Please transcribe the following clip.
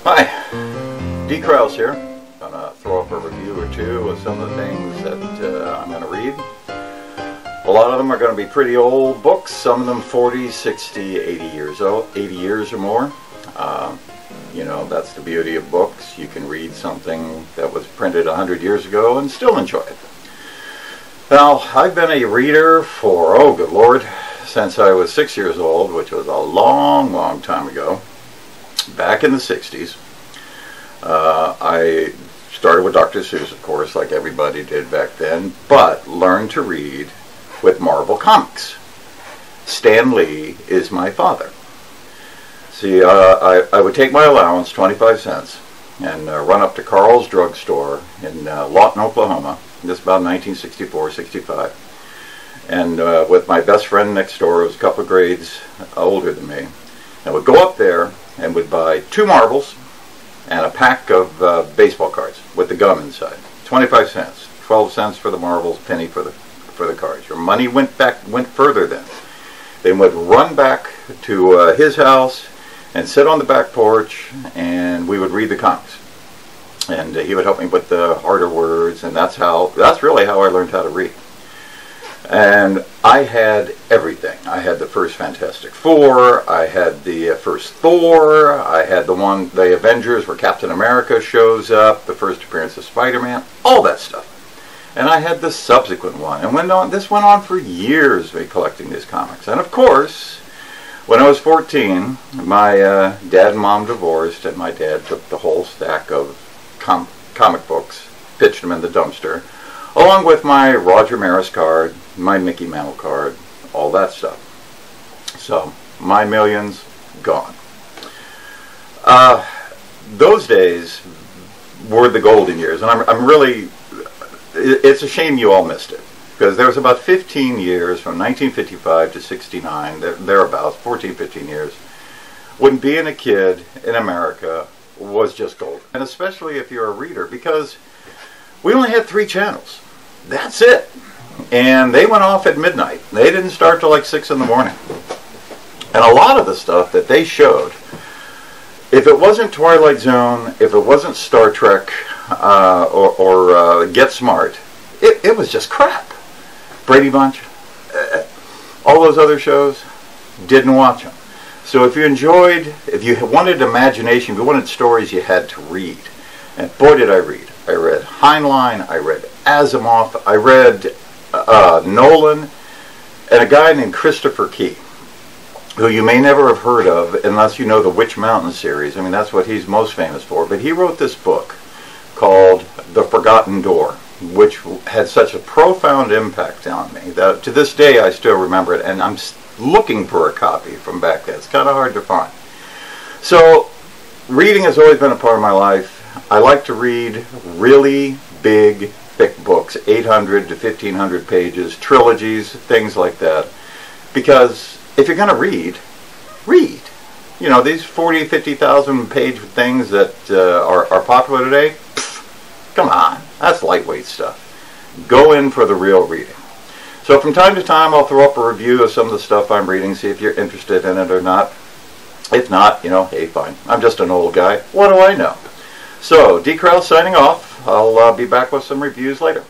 Hi, D. Krause here. I'm going to throw up a review or two of some of the things that I'm going to read. A lot of them are going to be pretty old books, some of them 40, 60, 80 years old, 80 years or more. You know, that's the beauty of books. You can read something that was printed 100 years ago and still enjoy it. Now, I've been a reader for, oh good Lord, since I was 6 years old, which was a long, long time ago. Back in the 60s, I started with Dr. Seuss, of course, like everybody did back then, but learned to read with Marvel Comics. Stan Lee is my father. See, I would take my allowance, 25 cents, and run up to Carl's Drug Store in Lawton, Oklahoma. This is about 1964, 65. And with my best friend next door, who was a couple of grades older than me, and would go up there and would buy 2 marbles and a pack of baseball cards with the gum inside. 25 cents, 12 cents for the marbles, penny for the cards. Your money went further then. They would run back to his house and sit on the back porch, and we would read the comics. And he would help me with the harder words, and that's really how I learned how to read. And I had everything. I had the first Fantastic Four, I had the first Thor, I had the Avengers where Captain America shows up, the first appearance of Spider-Man, all that stuff. And I had the subsequent one. And this went on for years, me collecting these comics. And of course, when I was 14, my dad and mom divorced, and my dad took the whole stack of comic books, pitched them in the dumpster, along with my Roger Maris card, my Mickey Mantle card, all that stuff. So, my millions, gone. Those days were the golden years, and I'm really, it's a shame you all missed it, because there was about 15 years, from 1955 to 69, thereabouts, 14, 15 years, when being a kid in America was just gold. And especially if you're a reader, because we only had 3 channels. That's it. And they went off at midnight. They didn't start till like 6 in the morning. And a lot of the stuff that they showed, if it wasn't Twilight Zone, if it wasn't Star Trek, or Get Smart, it was just crap. Brady Bunch, all those other shows, didn't watch them. So if you wanted imagination, if you wanted stories, you had to read. And boy did I read. I read Heinlein, I read Asimov, I read Nolan, and a guy named Christopher Key, who you may never have heard of unless you know the Witch Mountain series. I mean, that's what he's most famous for. But he wrote this book called The Forgotten Door, which had such a profound impact on me that to this day I still remember it, and I'm looking for a copy from back then. It's kind of hard to find. So, reading has always been a part of my life. I like to read really big, thick books, 800 to 1,500 pages, trilogies, things like that. Because if you're going to read. You know, these 40, 50,000 page things that are popular today, come on, that's lightweight stuff. Go in for the real reading. So from time to time, I'll throw up a review of some of the stuff I'm reading, see if you're interested in it or not. If not, you know, hey, fine. I'm just an old guy. What do I know? So, D. Krause signing off. I'll be back with some reviews later.